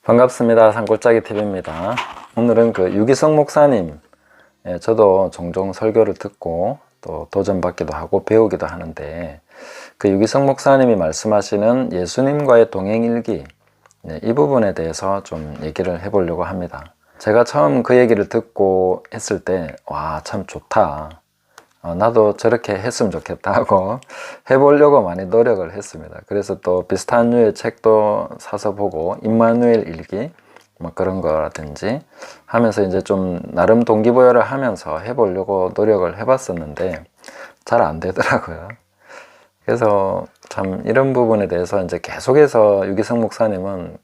반갑습니다. 산골짜기 TV입니다. 오늘은 그 유기성 목사님, 저도 종종 설교를 듣고 또 도전받기도 하고 배우기도 하는데, 그 유기성 목사님이 말씀하시는 예수님과의 동행일기, 이 부분에 대해서 좀 얘기를 해보려고 합니다. 제가 처음 그 얘기를 듣고 했을 때, 와, 참 좋다. 나도 저렇게 했으면 좋겠다 하고 해보려고 많이 노력을 했습니다. 그래서 또 비슷한 류의 책도 사서 보고, 임마누엘 일기 뭐 그런 거라든지 하면서 이제 좀 나름 동기부여를 하면서 해보려고 노력을 해봤었는데 잘 안 되더라고요. 그래서 참 이런 부분에 대해서 이제 계속해서 유기성 목사님은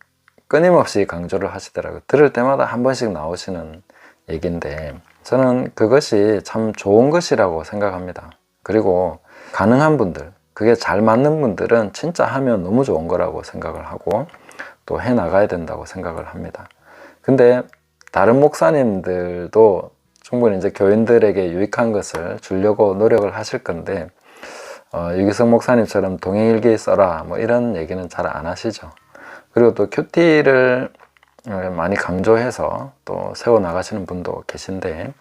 끊임없이 강조를 하시더라고요. 들을 때마다 한 번씩 나오시는 얘기인데, 저는 그것이 참 좋은 것이라고 생각합니다. 그리고 가능한 분들, 그게 잘 맞는 분들은 진짜 하면 너무 좋은 거라고 생각을 하고 또 해 나가야 된다고 생각을 합니다. 근데 다른 목사님들도 충분히 이제 교인들에게 유익한 것을 주려고 노력을 하실 건데, 유기성 목사님처럼 동행일기 써라 뭐 이런 얘기는 잘 안 하시죠. 그리고 또 큐티를 많이 강조해서 또 세워나가시는 분도 계신데,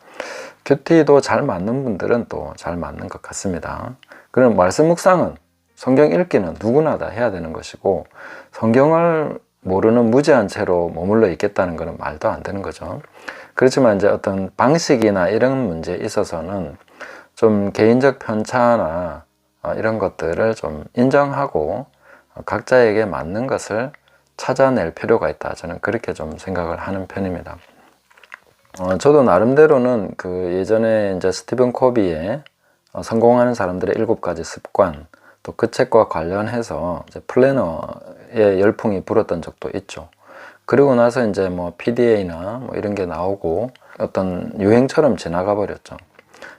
큐티도 잘 맞는 분들은 또 잘 맞는 것 같습니다. 그럼 말씀 묵상은, 성경 읽기는 누구나 다 해야 되는 것이고, 성경을 모르는 무지한 채로 머물러 있겠다는 것은 말도 안 되는 거죠. 그렇지만 이제 어떤 방식이나 이런 문제에 있어서는 좀 개인적 편차나 이런 것들을 좀 인정하고 각자에게 맞는 것을 찾아낼 필요가 있다. 저는 그렇게 좀 생각을 하는 편입니다. 저도 나름대로는 그 예전에 이제 스티븐 코비의 성공하는 사람들의 7가지 습관, 또 그 책과 관련해서 이제 플래너의 열풍이 불었던 적도 있죠. 그리고 나서 이제 뭐 PDA나 뭐 이런 게 나오고 어떤 유행처럼 지나가 버렸죠.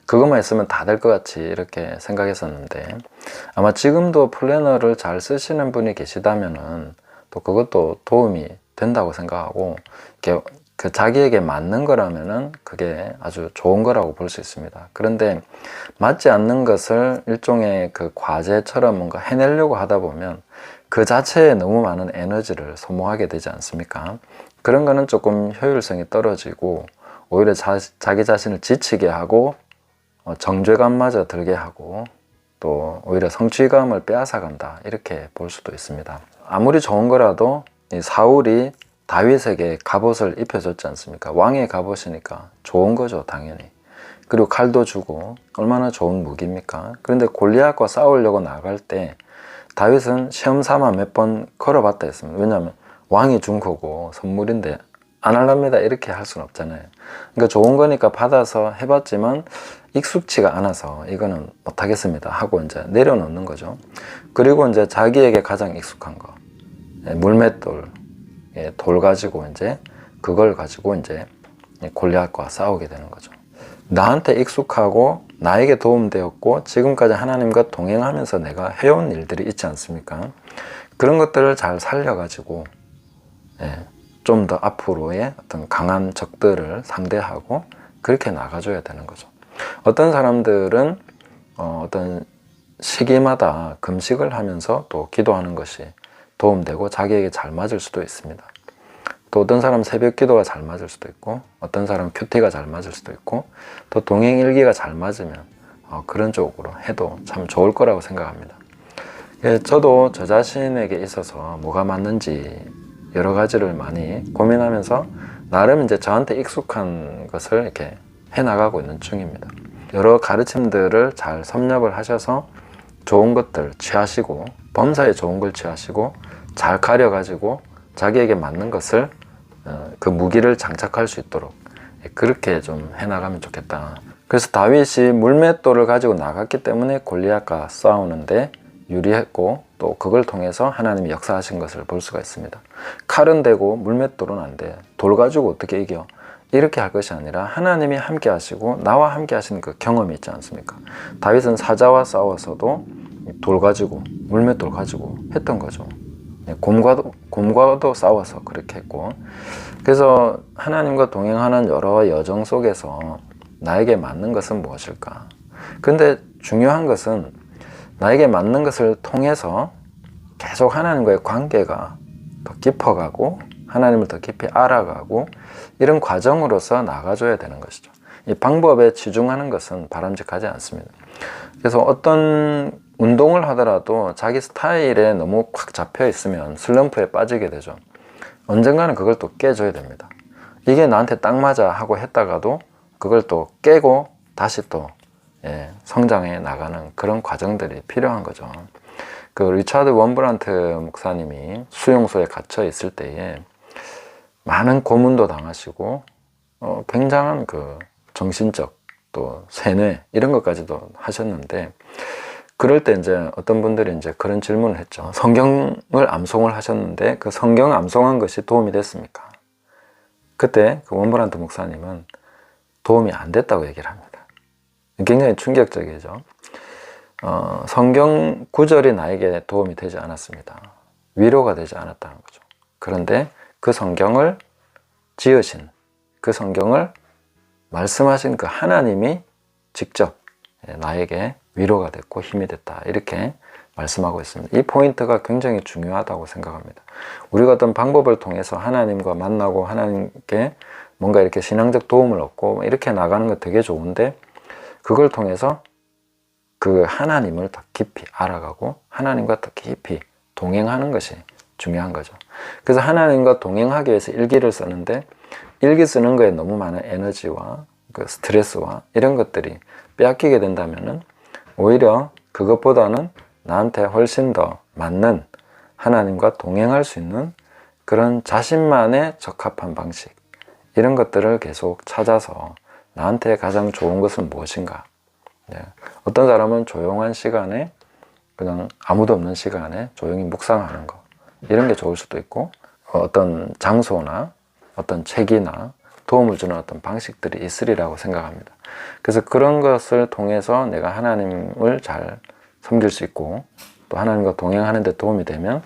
그것만 있으면 다 될 것 같이 이렇게 생각했었는데, 아마 지금도 플래너를 잘 쓰시는 분이 계시다면은 또 그것도 도움이 된다고 생각하고, 그 자기에게 맞는 거라면은 그게 아주 좋은 거라고 볼 수 있습니다. 그런데 맞지 않는 것을 일종의 그 과제처럼 뭔가 해내려고 하다 보면 그 자체에 너무 많은 에너지를 소모하게 되지 않습니까? 그런 거는 조금 효율성이 떨어지고 오히려 자기 자신을 지치게 하고 정죄감마저 들게 하고 또 오히려 성취감을 빼앗아간다, 이렇게 볼 수도 있습니다. 아무리 좋은 거라도 이 사울이 다윗에게 갑옷을 입혀줬지 않습니까? 왕의 갑옷이니까 좋은 거죠, 당연히. 그리고 칼도 주고 얼마나 좋은 무기입니까? 그런데 골리앗과 싸우려고 나갈 때 다윗은 시험 삼아 몇 번 걸어봤다 했습니다. 왜냐하면 왕이 준 거고 선물인데 안 할랍니다 이렇게 할 수는 없잖아요. 그러니까 좋은 거니까 받아서 해봤지만 익숙치가 않아서 이거는 못하겠습니다 하고 이제 내려놓는 거죠. 그리고 이제 자기에게 가장 익숙한 거, 물맷돌, 돌 가지고 이제 그걸 가지고 이제 골리앗과 싸우게 되는 거죠. 나한테 익숙하고 나에게 도움되었고 지금까지 하나님과 동행하면서 내가 해온 일들이 있지 않습니까? 그런 것들을 잘 살려가지고 좀 더 앞으로의 어떤 강한 적들을 상대하고 그렇게 나가줘야 되는 거죠. 어떤 사람들은 어떤 시기마다 금식을 하면서 또 기도하는 것이 도움되고 자기에게 잘 맞을 수도 있습니다. 또 어떤 사람은 새벽 기도가 잘 맞을 수도 있고, 어떤 사람은 큐티가 잘 맞을 수도 있고, 또 동행일기가 잘 맞으면 그런 쪽으로 해도 참 좋을 거라고 생각합니다. 저도 저 자신에게 있어서 뭐가 맞는지 여러 가지를 많이 고민하면서 나름 이제 저한테 익숙한 것을 이렇게 해나가고 있는 중입니다. 여러 가르침들을 잘 섭렵을 하셔서 좋은 것들 취하시고, 범사에 좋은 걸 취하시고 잘 가려가지고 자기에게 맞는 것을 그 무기를 장착할 수 있도록 그렇게 좀 해나가면 좋겠다. 그래서 다윗이 물맷돌을 가지고 나갔기 때문에 골리앗과 싸우는데 유리했고, 또 그걸 통해서 하나님이 역사하신 것을 볼 수가 있습니다. 칼은 되고 물맷돌은 안 돼. 돌 가지고 어떻게 이겨? 이렇게 할 것이 아니라 하나님이 함께 하시고 나와 함께 하시는 그 경험이 있지 않습니까? 다윗은 사자와 싸워서도 돌 가지고, 물맷돌 가지고 했던 거죠. 곰과도 싸워서 그렇게 했고, 그래서 하나님과 동행하는 여러 여정 속에서 나에게 맞는 것은 무엇일까? 근데 중요한 것은 나에게 맞는 것을 통해서 계속 하나님과의 관계가 더 깊어가고 하나님을 더 깊이 알아가고 이런 과정으로서 나가줘야 되는 것이죠. 이 방법에 치중하는 것은 바람직하지 않습니다. 그래서 어떤 운동을 하더라도 자기 스타일에 너무 꽉 잡혀 있으면 슬럼프에 빠지게 되죠. 언젠가는 그걸 또 깨줘야 됩니다. 이게 나한테 딱 맞아 하고 했다가도 그걸 또 깨고 다시 또 성장해 나가는 그런 과정들이 필요한 거죠. 그 리차드 원브란트 목사님이 수용소에 갇혀 있을 때에 많은 고문도 당하시고 굉장한 그 정신적 또 세뇌 이런 것까지도 하셨는데, 그럴 때 이제 어떤 분들이 이제 그런 질문을 했죠. 성경을 암송을 하셨는데 그 성경 암송한 것이 도움이 됐습니까? 그때 그 원브란트 목사님은 도움이 안 됐다고 얘기를 합니다. 굉장히 충격적이죠. 성경 구절이 나에게 도움이 되지 않았습니다. 위로가 되지 않았다는 거죠. 그런데 그 성경을 지으신, 그 성경을 말씀하신 그 하나님이 직접 나에게 위로가 됐고 힘이 됐다, 이렇게 말씀하고 있습니다. 이 포인트가 굉장히 중요하다고 생각합니다. 우리가 어떤 방법을 통해서 하나님과 만나고 하나님께 뭔가 이렇게 신앙적 도움을 얻고 이렇게 나가는 거 되게 좋은데, 그걸 통해서 그 하나님을 더 깊이 알아가고 하나님과 더 깊이 동행하는 것이 중요한 거죠. 그래서 하나님과 동행하기 위해서 일기를 쓰는데, 일기 쓰는 거에 너무 많은 에너지와 그 스트레스와 이런 것들이 빼앗기게 된다면은 오히려 그것보다는 나한테 훨씬 더 맞는 하나님과 동행할 수 있는 그런 자신만의 적합한 방식, 이런 것들을 계속 찾아서 나한테 가장 좋은 것은 무엇인가. 어떤 사람은 조용한 시간에, 그냥 아무도 없는 시간에 조용히 묵상하는 거, 이런 게 좋을 수도 있고, 어떤 장소나 어떤 책이나 도움을 주는 어떤 방식들이 있으리라고 생각합니다. 그래서 그런 것을 통해서 내가 하나님을 잘 섬길 수 있고 또 하나님과 동행하는 데 도움이 되면,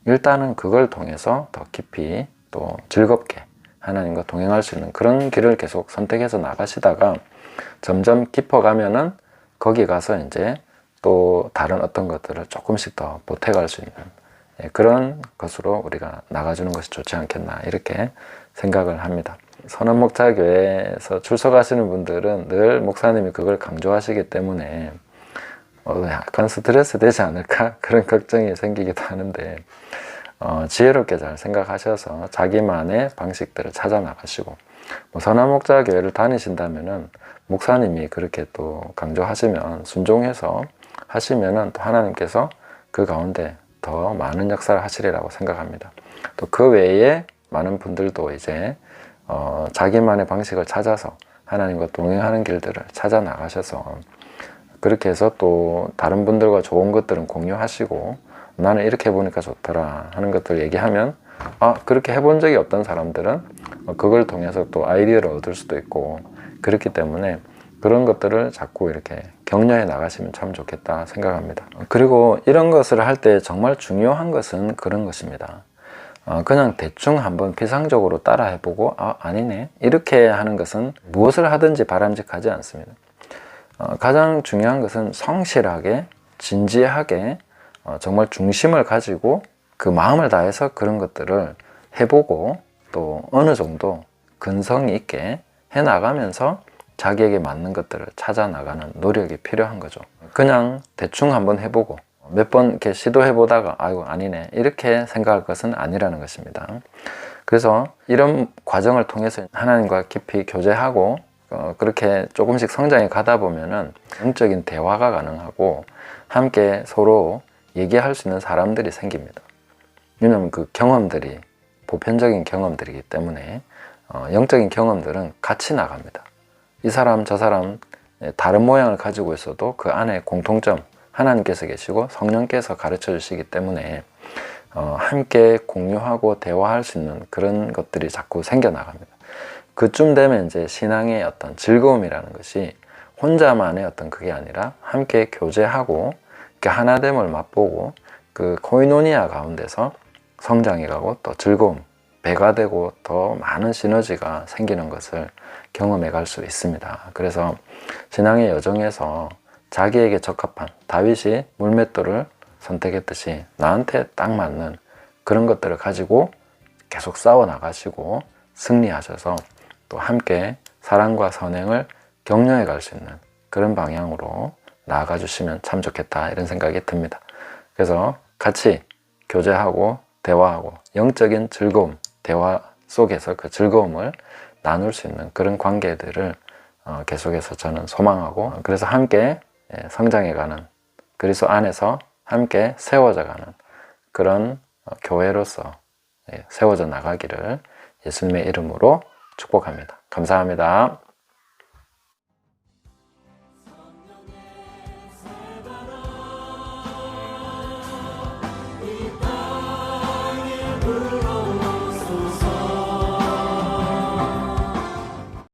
일단은 그걸 통해서 더 깊이 또 즐겁게 하나님과 동행할 수 있는 그런 길을 계속 선택해서 나가시다가 점점 깊어가면은 거기 가서 이제 또 다른 어떤 것들을 조금씩 더 보태갈 수 있는 그런 것으로 우리가 나가주는 것이 좋지 않겠나, 이렇게 생각을 합니다. 선원목자교회에서 출석하시는 분들은 늘 목사님이 그걸 강조하시기 때문에 약간 스트레스 되지 않을까, 그런 걱정이 생기기도 하는데, 지혜롭게 잘 생각하셔서 자기만의 방식들을 찾아 나가시고, 선원목자교회를 다니신다면은 목사님이 그렇게 또 강조하시면 순종해서 하시면은 또 하나님께서 그 가운데 더 많은 역사를 하시리라고 생각합니다. 또 그 외에 많은 분들도 이제 자기만의 방식을 찾아서 하나님과 동행하는 길들을 찾아 나가셔서 그렇게 해서 또 다른 분들과 좋은 것들은 공유하시고, 나는 이렇게 해보니까 좋더라 하는 것들 얘기하면, 그렇게 해본 적이 없던 사람들은 그걸 통해서 또 아이디어를 얻을 수도 있고, 그렇기 때문에 그런 것들을 자꾸 이렇게 격려해 나가시면 참 좋겠다 생각합니다. 그리고 이런 것을 할 때 정말 중요한 것은 그런 것입니다. 그냥 대충 한번 피상적으로 따라 해보고 아니네 이렇게 하는 것은 무엇을 하든지 바람직하지 않습니다. 가장 중요한 것은 성실하게 진지하게 정말 중심을 가지고 그 마음을 다해서 그런 것들을 해보고 또 어느 정도 근성이 있게 해나가면서 자기에게 맞는 것들을 찾아 나가는 노력이 필요한 거죠. 그냥 대충 한번 해보고 몇 번 이렇게 시도해보다가 아이고 아니네 이렇게 생각할 것은 아니라는 것입니다. 그래서 이런 과정을 통해서 하나님과 깊이 교제하고 그렇게 조금씩 성장해 가다 보면은 영적인 대화가 가능하고 함께 서로 얘기할 수 있는 사람들이 생깁니다. 왜냐하면 그 경험들이 보편적인 경험들이기 때문에 영적인 경험들은 같이 나갑니다. 이 사람 저 사람 다른 모양을 가지고 있어도 그 안에 공통점 하나님께서 계시고 성령께서 가르쳐 주시기 때문에 함께 공유하고 대화할 수 있는 그런 것들이 자꾸 생겨나갑니다. 그쯤 되면 이제 신앙의 어떤 즐거움이라는 것이 혼자만의 어떤 그게 아니라 함께 교제하고 하나됨을 맛보고 그 코이노니아 가운데서 성장해가고 또 즐거움, 배가 되고 더 많은 시너지가 생기는 것을 경험해 갈 수 있습니다. 그래서 신앙의 여정에서 자기에게 적합한, 다윗이 물맷돌을 선택했듯이 나한테 딱 맞는 그런 것들을 가지고 계속 싸워 나가시고 승리하셔서 또 함께 사랑과 선행을 격려해 갈 수 있는 그런 방향으로 나아가 주시면 참 좋겠다 이런 생각이 듭니다. 그래서 같이 교제하고 대화하고 영적인 즐거움, 대화 속에서 그 즐거움을 나눌 수 있는 그런 관계들을 계속해서 저는 소망하고, 그래서 함께 성장해가는, 그리스도 안에서 함께 세워져가는 그런 교회로서 세워져 나가기를 예수님의 이름으로 축복합니다. 감사합니다.